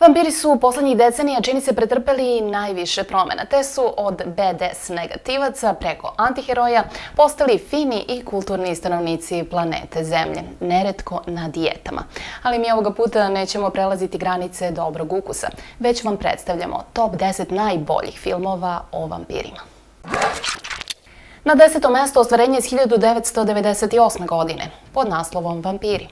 Vampiri su poslednjih decenija, čini se, pretrpeli najviše promena, te su od BDS negativaca preko antiheroja postali fini i kulturni stanovnici planete Zemlje, neretko na dijetama. Ali mi ovoga puta nećemo prelaziti granice dobrog ukusa, već vam predstavljamo top 10 najboljih filmova o vampirima. Na 10. mesto ostvarenje iz 1998. godine pod naslovom Vampiri.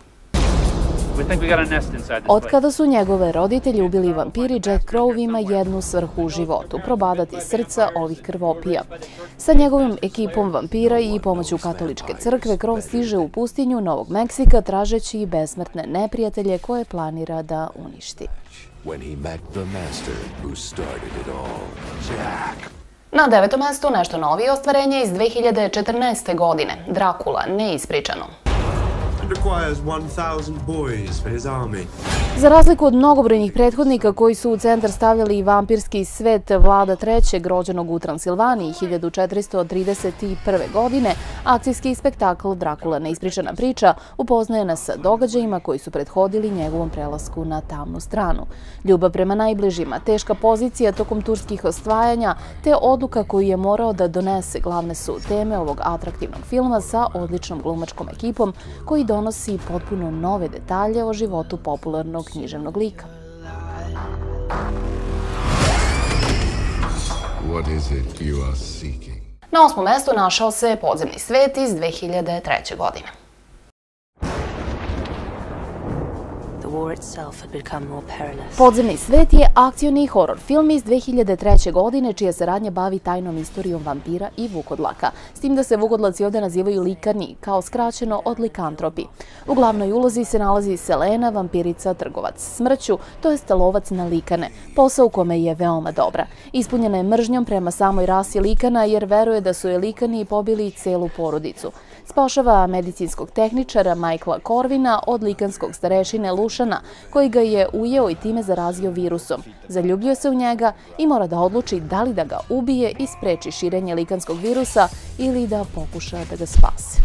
Od kada su njegove roditelji ubili vampiri, Jack Crow ima jednu svrhu u životu – probadati srca ovih krvopija. Sa njegovim ekipom vampira i pomoću katoličke crkve, Crow stiže u pustinju Novog Meksika tražeći besmrtne neprijatelje koje planira da uništi. Na 9. mestu nešto novije ostvarenje iz 2014. godine – Drakula, neispričano. Za razliku od mnogobrojnih prethodnika koji su u centar stavljali vampirski svet Vlada III. Rođenog u Transilvaniji 1431. godine, akcijski spektakl Drakula, neispričana priča upoznaje nas sa događajima koji su prethodili njegovom prelasku na tamnu stranu. Ljubav prema najbližima, teška pozicija tokom turskih osvajanja te odluka koju je morao da donese glavne su teme ovog atraktivnog filma sa odličnom glumačkom ekipom koji donosi potpuno nove detalje o životu popularnog književnog lika. Na 8. mestu našao se Podzemni svet iz 2003. godine. Podzemni svet je akcioni horor film iz 2003. godine čija se radnja bavi tajnom istorijom vampira i vukodlaka, s tim da se vukodlaci ovde nazivaju likani, kao skraćeno od likantropi. U glavnoj ulozi se nalazi Selena, vampirica trgovac smrću, to jest lovac na likane, posao u kome je veoma dobra. Ispunjena je mržnjom prema samoj rasi likana jer veruje da su je likani pobili celu porodicu. Spašava medicinskog tehničara Michaela Corvina od likanskog starešine Lušana, koji ga je ujeo i time zarazio virusom. Zaljubljuje se u njega i mora da odluči da li da ga ubije i spreči širenje likanskog virusa ili da pokuša da ga spase.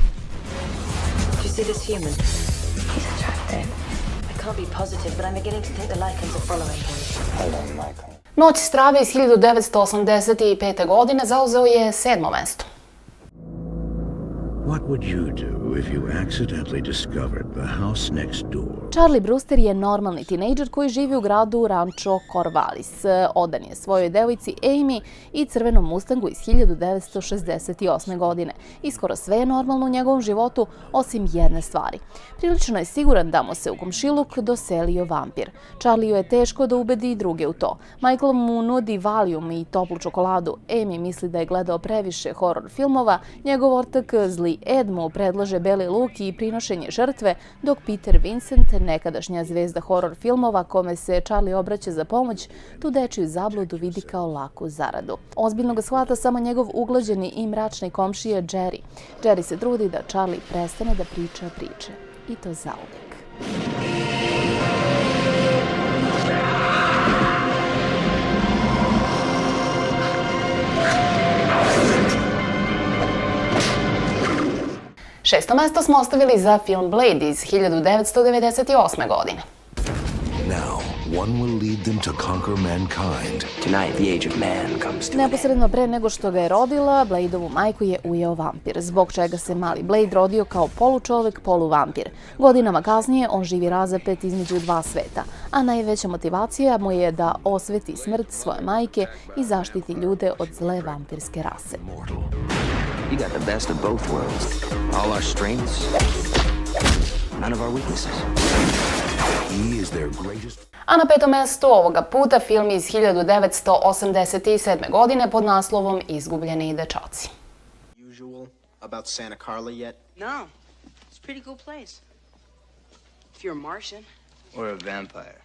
Noć strave iz 1985. godine zauzeo je 7. mesto. Charlie Brewster je normalni tinejdžer koji živi u gradu Rancho Corvallis. Odan je svojoj devojci Amy i crvenom Mustangu iz 1968. godine. I skoro sve je normalno u njegovom životu, osim jedne stvari. Prilično je siguran da mu se u komšiluk doselio vampir. Charlieu je teško da ubedi i druge u to. Michael mu nudi Valium i toplu čokoladu. Amy misli da je gledao previše horor filmova. Njegov ortak zli Ed mu predlaže beli luk i prinošenje žrtve, dok Peter Vincent, nekadašnja zvezda horor filmova kome se Charlie obraća za pomoć, tu dečiju zabludu vidi kao laku zaradu. Ozbiljno ga shvata samo njegov uglađeni i mračni komšija Jerry. Jerry se trudi da Charlie prestane da priča priče. I to zauvek. Šesto mesto smo ostavili za film Blade iz 1998. godine. Neposredno pre nego što ga je rodila, Bladeovu majku je ujeo vampir, zbog čega se mali Blade rodio kao polučovek, poluvampir. Godinama kasnije on živi razapet između dva sveta, a najveća motivacija mu je da osveti smrt svoje majke i zaštiti ljude od zle vampirske rase. You got the best of both worlds. All our strengths, none of our weaknesses. He is their greatest. A na 5. mestu ovoga puta film iz 1987. godine pod naslovom Izgubljeni dečaci. Usual about Santa Carla yet? No. It's a pretty cool place. If you're a Martian. Or a vampire.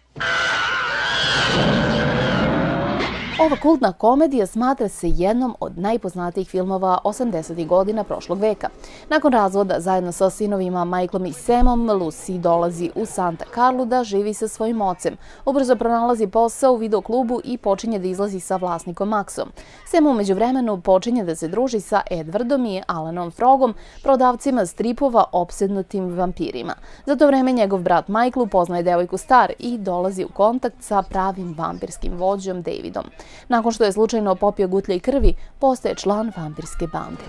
Ova kultna komedija smatra se jednom od najpoznatijih filmova 80. godina prošlog veka. Nakon razvoda zajedno sa sinovima Michaelom i Samom, Lucy dolazi u Santa Carlu da živi sa svojim ocem. Ubrzo pronalazi posao u videoklubu i počinje da izlazi sa vlasnikom Maxom. Sam u međuvremenu počinje da se druži sa Edwardom i Alanom Frogom, prodavcima stripova opsednutim vampirima. Za to vreme njegov brat Michael upoznaje devojku Star i dolazi u kontakt sa pravim vampirskim vođom Davidom. Nakon što je slučajno popio gutlje i krvi, postaje član vampirske bande.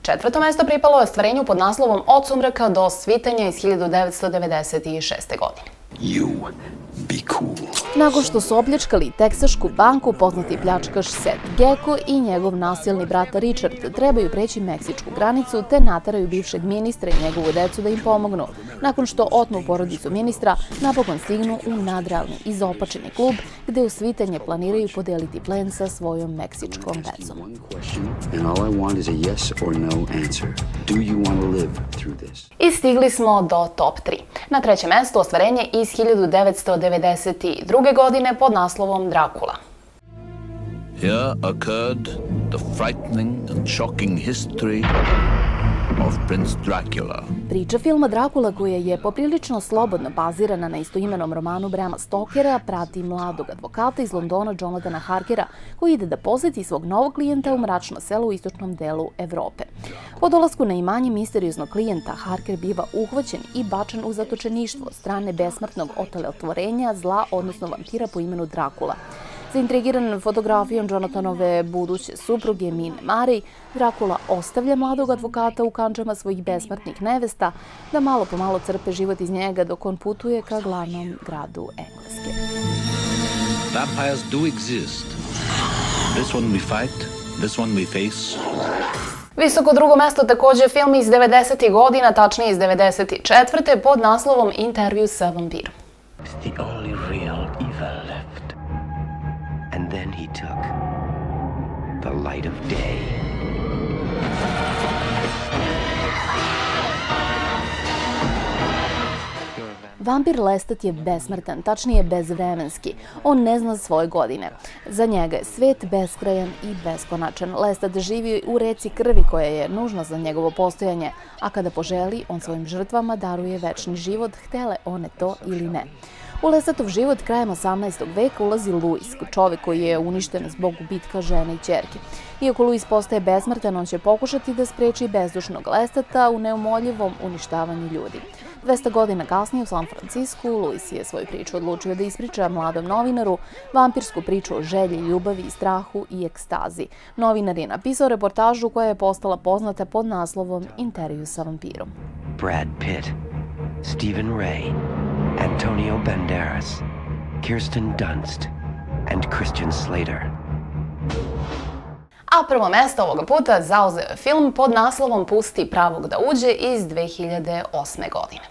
Četvrto mesto pripalo je ostvarenju pod naslovom Od sumraka do svitanja iz 1996. godine. You be cool. Nakon što su opljačkali teksašku banku, poznati pljačkaš Seth Gecko i njegov nasilni brat Richard trebaju preći meksičku granicu te nateraju bivšeg ministra i njegovu decu da im pomognu. Nakon što otmu porodicu ministra, napokon stignu u nadrealni izopačeni klub gde u svitanje planiraju podeliti plen sa svojom meksičkom vezom. I stigli smo do top 3. Na trećem mestu ostvarenje iz 1992. godine pod naslovom Dracula. Here occurred the frightening and shocking history of Prince Dracula. Priča filma Dracula, koja je poprilično slobodno bazirana na istoimenom romanu Brama Stokera, prati mladog advokata iz Londona Jonathana Harkera, koji ide da poseti svog novog klijenta u mračno selo u istočnom delu Evrope. Po dolasku na imanje misterioznog klijenta, Harker biva uhvaćen i bačen u zatočeništvo od strane besmrtnog otelotvorenja zla, odnosno vampira po imenu Dracula. Zaintrigiran fotografijom Jonathanove buduće supruge Mine Mari, Dracula ostavlja mladog advokata u kandžama svojih besmrtnih nevesta da malo po malo crpe život iz njega dok on putuje ka glavnom gradu Engleske. Vampires do exist. This one we fight, this one we face. Visoko drugo mesto takođe film iz 90. godina, tačnije iz 94. pod naslovom Intervju sa vampirom. The only real evil left. And then he took the light of day. Vampir Lestat je besmrtan, tačnije bezvremenski. On ne zna svoje godine. Za njega je svet beskrajan i beskonačan. Lestat živi u reci krvi koja je nužna za njegovo postojanje, a kada poželi, on svojim žrtvama daruje večni život, htele one to ili ne. U Lestatov život krajem 18. veka ulazi Louis, čovek koji je uništen zbog gubitka žene i ćerke. Iako Louis postaje besmrtan, on će pokušati da spreči bezdušnog Lestata u neumoljivom uništavanju ljudi. 200 godina kasnije u San Francisku, Louis je svoju priču odlučio da ispriča mladom novinaru, vampirsku priču o želji, ljubavi, strahu i ekstazi. Novinar je napisao reportažu koja je postala poznata pod naslovom Intervju sa vampirom. Brad Pitt, Stephen Ray, Antonio Banderas, Kirsten Dunst and Christian Slater. A prvo mesto ovoga puta zauzeo je film pod naslovom Pusti pravog da uđe iz 2008. godine.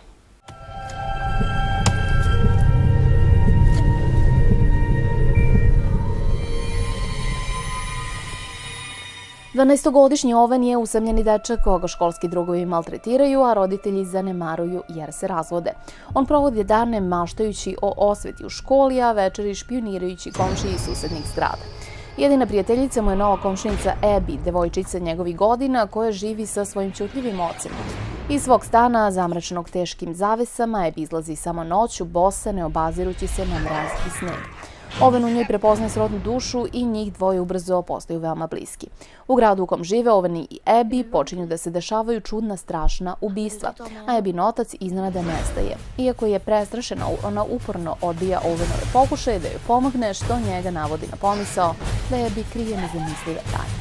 12-godišnji Oven je usamljeni dečak koga školski drugovi maltretiraju, a roditelji zanemaruju jer se razvode. On provodi dane maštajući o osveti u školi, a večeri špionirajući komšiji iz susednih zgrada. Jedina prijateljica mu je nova komšinica Abby, devojčica njegovih godina koja živi sa svojim ćutljivim ocem. Iz svog stana, zamračenog teškim zavesama, Abby izlazi samo noću, bosa, ne obazirući se na mraz i sneg. Oven u njoj prepoznaje srodnu dušu i njih dvoje ubrzo postaju veoma bliski. U gradu u kom žive Oven i Abby počinju da se dešavaju čudna, strašna ubistva, a Abbyn otac iznenada nestaje. Iako je prestrašena, ona uporno odbija Ovenove pokušaje da joj pomogne, što njega navodi na pomisao da Abby krije nezamislive tajne.